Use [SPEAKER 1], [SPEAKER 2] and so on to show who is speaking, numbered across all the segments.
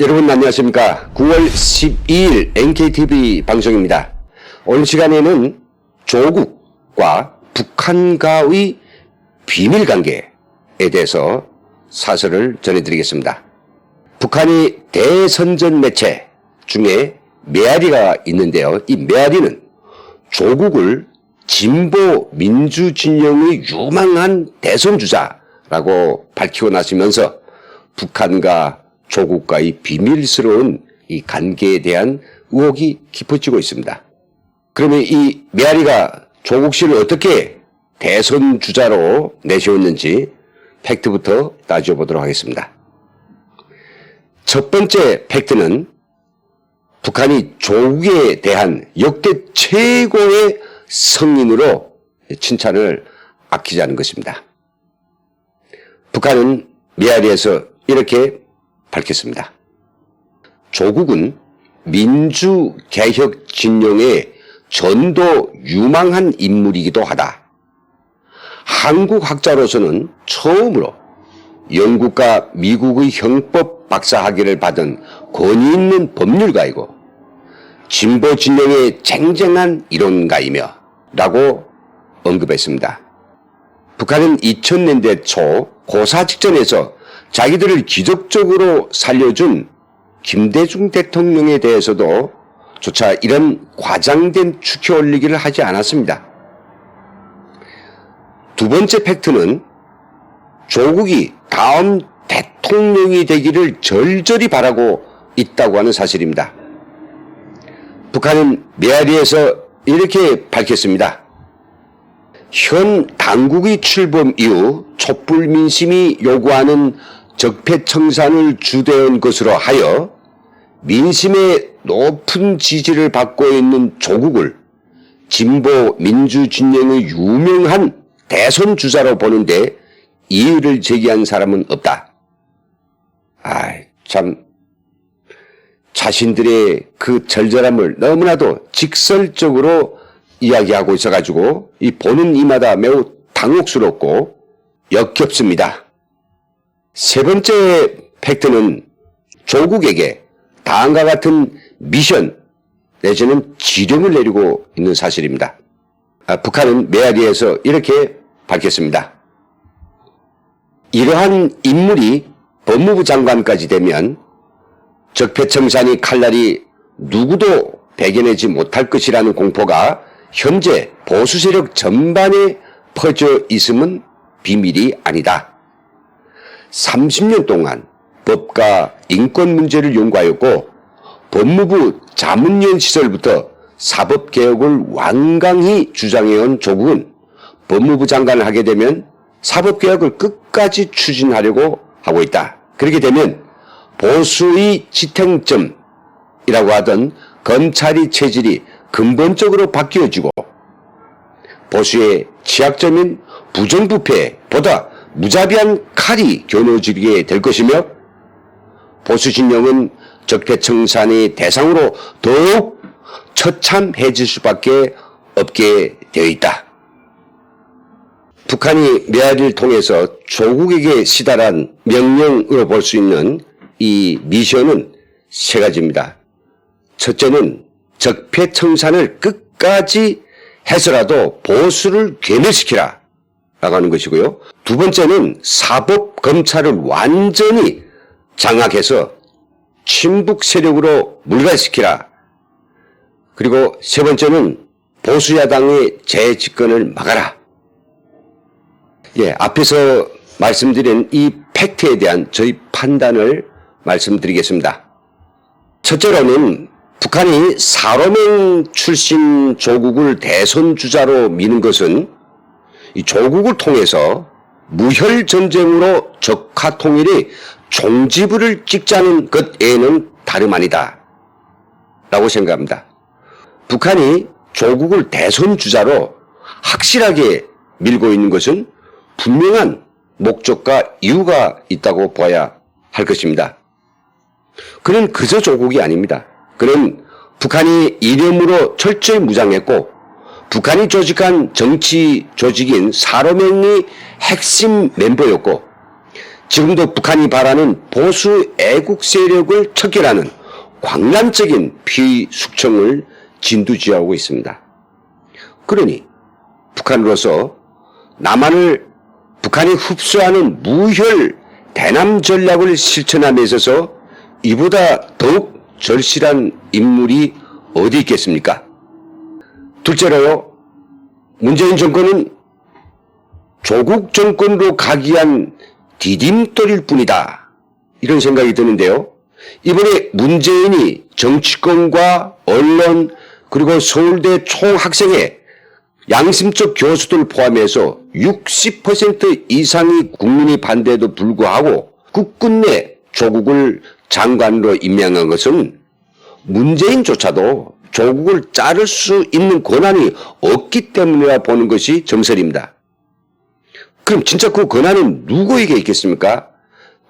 [SPEAKER 1] 여러분 안녕하십니까. 9월 12일 NKTV 방송입니다. 오늘 시간에는 조국과 북한과의 비밀관계에 대해서 사설을 전해드리겠습니다. 북한이 대선전 매체 중에 메아리가 있는데요. 이 메아리는 조국을 진보 민주진영의 유망한 대선주자라고 밝히고 나서면서 북한과 조국과의 비밀스러운 이 관계에 대한 의혹이 깊어지고 있습니다. 그러면 이 메아리가 조국 씨를 어떻게 대선 주자로 내세웠는지 팩트부터 따져보도록 하겠습니다. 첫 번째 팩트는 북한이 조국에 대한 역대 최고의 성인으로 칭찬을 아끼지 않은 것입니다. 북한은 메아리에서 이렇게 밝혔습니다. 조국은 민주개혁 진영의 전도 유망한 인물이기도 하다. 한국 학자로서는 처음으로 영국과 미국의 형법 박사학위를 받은 권위 있는 법률가이고 진보 진영의 쟁쟁한 이론가이며 라고 언급했습니다. 북한은 2000년대 초 고사 직전에서 자기들을 기적적으로 살려준 김대중 대통령에 대해서도 조차 이런 과장된 축혀 올리기를 하지 않았습니다. 두 번째 팩트는 조국이 다음 대통령이 되기를 절절히 바라고 있다고 하는 사실입니다. 북한은 메아리에서 이렇게 밝혔습니다. 현 당국의 출범 이후 촛불 민심이 요구하는 적폐청산을 주도한 것으로 하여 민심의 높은 지지를 받고 있는 조국을 진보 민주진영의 유명한 대선 주자로 보는데 이의를 제기한 사람은 없다. 참 자신들의 그 절절함을 너무나도 직설적으로 이야기하고 있어가지고 이 보는 이마다 매우 당혹스럽고 역겹습니다. 세 번째 팩트는 조국에게 다음과 같은 미션 내지는 지령을 내리고 있는 사실입니다. 북한은 메아리에서 이렇게 밝혔습니다. 이러한 인물이 법무부 장관까지 되면 적폐청산의 칼날이 누구도 배겨내지 못할 것이라는 공포가 현재 보수 세력 전반에 퍼져 있음은 비밀이 아니다. 30년 동안 법과 인권 문제를 연구하였고 법무부 자문위원 시절부터 사법개혁을 완강히 주장해온 조국은 법무부 장관을 하게 되면 사법개혁을 끝까지 추진하려고 하고 있다. 그렇게 되면 보수의 지탱점이라고 하던 검찰의 체질이 근본적으로 바뀌어지고 보수의 취약점인 부정부패보다 무자비한 칼이 겨누어지게 될 것이며 보수 진영은 적폐청산의 대상으로 더욱 처참해질 수밖에 없게 되어 있다. 북한이 메아리를 통해서 조국에게 시달한 명령으로 볼 수 있는 이 미션은 세 가지입니다. 첫째는 적폐청산을 끝까지 해서라도 보수를 괴멸시키라 라고 하는 것이고요. 두 번째는 사법검찰을 완전히 장악해서 친북 세력으로 물갈시키라. 그리고 세 번째는 보수야당의 재집권을 막아라. 앞에서 말씀드린 이 팩트에 대한 저희 판단을 말씀드리겠습니다. 첫째로는 북한이 사로맹 출신 조국을 대선 주자로 미는 것은 이 조국을 통해서 무혈 전쟁으로 적화 통일이 종지부를 찍자는 것 외에는 다름 아니다 라고 생각합니다. 북한이 조국을 대선 주자로 확실하게 밀고 있는 것은 분명한 목적과 이유가 있다고 봐야 할 것입니다. 그는 그저 조국이 아닙니다. 그는 북한이 이념으로 철저히 무장했고 북한이 조직한 정치 조직인 사로맹의 핵심 멤버였고 지금도 북한이 바라는 보수 애국 세력을 척결하는 광란적인 피의 숙청을 진두지휘하고 있습니다. 그러니 북한으로서 남한을 북한이 흡수하는 무혈 대남 전략을 실천함에 있어서 이보다 더욱 절실한 인물이 어디 있겠습니까? 둘째로요, 문재인 정권은 조국 정권으로 가기 위한 디딤돌일 뿐이다, 이런 생각이 드는데요. 이번에 문재인이 정치권과 언론 그리고 서울대 총학생회 양심적 교수들 포함해서 60% 이상의 국민이 반대에도 불구하고 끝끝내 조국을 장관으로 임명한 것은 문재인조차도 조국을 자를 수 있는 권한이 없기 때문이라 보는 것이 정설입니다. 그럼 진짜 그 권한은 누구에게 있겠습니까?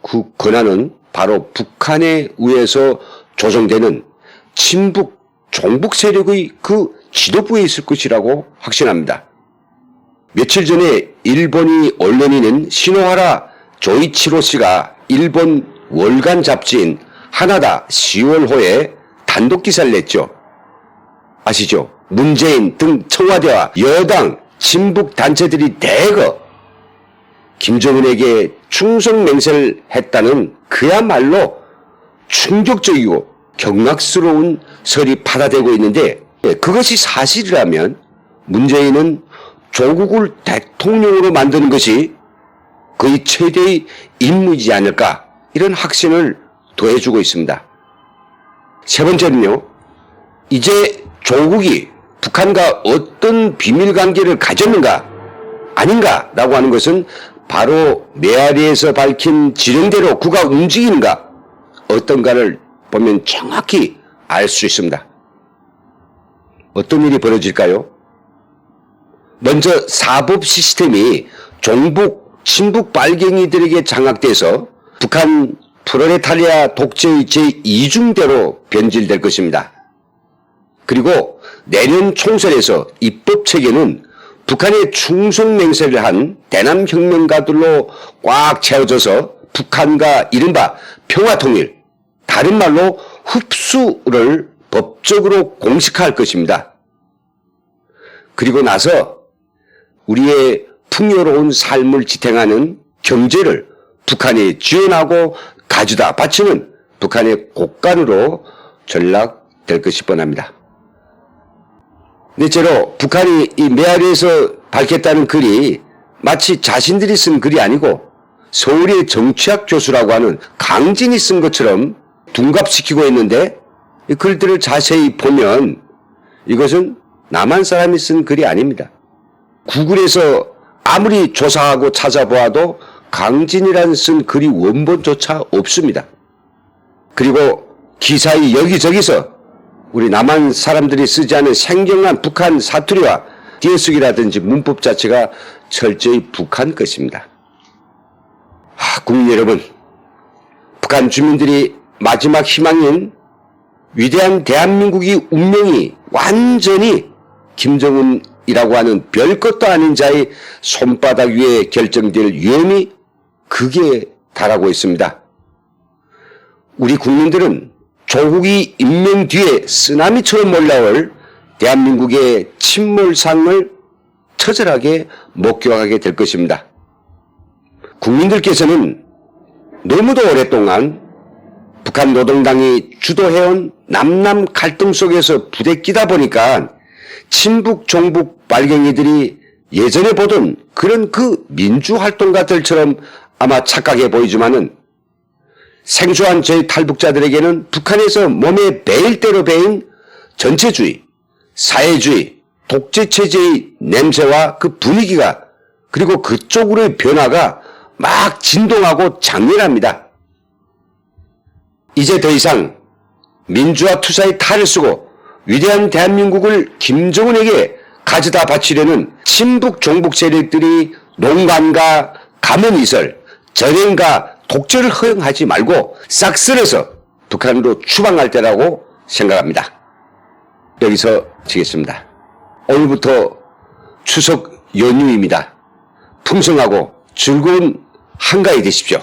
[SPEAKER 1] 그 권한은 바로 북한에 의해서 조성되는 친북 종북 세력의 그 지도부에 있을 것이라고 확신합니다. 며칠 전에 일본의 언론인은 시노하라 조이치로 씨가 일본 월간 잡지인 하나다 10월호에 단독 기사를 냈죠. 아시죠? 문재인 등 청와대와 여당 친북 단체들이 대거 김정은에게 충성 맹세를 했다는 그야말로 충격적이고 경악스러운 설이 파다되고 있는데, 그것이 사실이라면 문재인은 조국을 대통령으로 만드는 것이 그의 최대의 임무이지 않을까, 이런 확신을 더해주고 있습니다. 세 번째는요, 이제 조국이 북한과 어떤 비밀관계를 가졌는가 아닌가라고 하는 것은 바로 메아리에서 밝힌 지령대로 그가 움직이는가 어떤가를 보면 정확히 알 수 있습니다. 어떤 일이 벌어질까요? 먼저 사법 시스템이 종북, 친북 빨갱이들에게 장악돼서 북한 프로레타리아 독재의 제2중대로 변질될 것입니다. 그리고 내년 총선에서 입법체계는 북한에 충성 맹세를 한 대남혁명가들로 꽉 채워져서 북한과 이른바 평화통일, 다른 말로 흡수를 법적으로 공식화할 것입니다. 그리고 나서 우리의 풍요로운 삶을 지탱하는 경제를 북한이 지원하고 가져다 바치는 북한의 곳간으로 전락될 것이 뻔합니다. 넷째로, 북한이 이 메아리에서 밝혔다는 글이 마치 자신들이 쓴 글이 아니고 서울의 정치학 교수라고 하는 강진이 쓴 것처럼 둔갑시키고 있는데, 이 글들을 자세히 보면 이것은 남한 사람이 쓴 글이 아닙니다. 구글에서 아무리 조사하고 찾아보아도 강진이라는 쓴 글이 원본조차 없습니다. 그리고 기사의 여기저기서 우리 남한 사람들이 쓰지 않은 생경한 북한 사투리와 띄어쓰기라든지 문법 자체가 철저히 북한 것입니다. 국민 여러분, 북한 주민들이 마지막 희망인 위대한 대한민국의 운명이 완전히 김정은이라고 하는 별것도 아닌 자의 손바닥 위에 결정될 위험이 극에 달하고 있습니다. 우리 국민들은 조국이 임명 뒤에 쓰나미처럼 몰려올 대한민국의 침몰상을 처절하게 목격하게 될 것입니다. 국민들께서는 너무도 오랫동안 북한 노동당이 주도해온 남남 갈등 속에서 부대끼다 보니까 친북 종북 빨갱이들이 예전에 보던 그런 그 민주활동가들처럼 아마 착각해 보이지만은 생소한 저희 탈북자들에게는 북한에서 몸에 배일 대로 배인 전체주의, 사회주의, 독재체제의 냄새와 그 분위기가, 그리고 그쪽으로의 변화가 막 진동하고 장렬합니다. 이제 더 이상 민주화 투사의 탈을 쓰고 위대한 대한민국을 김정은에게 가져다 바치려는 친북 종북 세력들이 농간과 가문이설, 전횡과 독재를 허용하지 말고 싹 쓸어서 북한으로 추방할 때라고 생각합니다. 여기서 지겠습니다. 오늘부터 추석 연휴입니다. 풍성하고 즐거운 한가위 되십시오.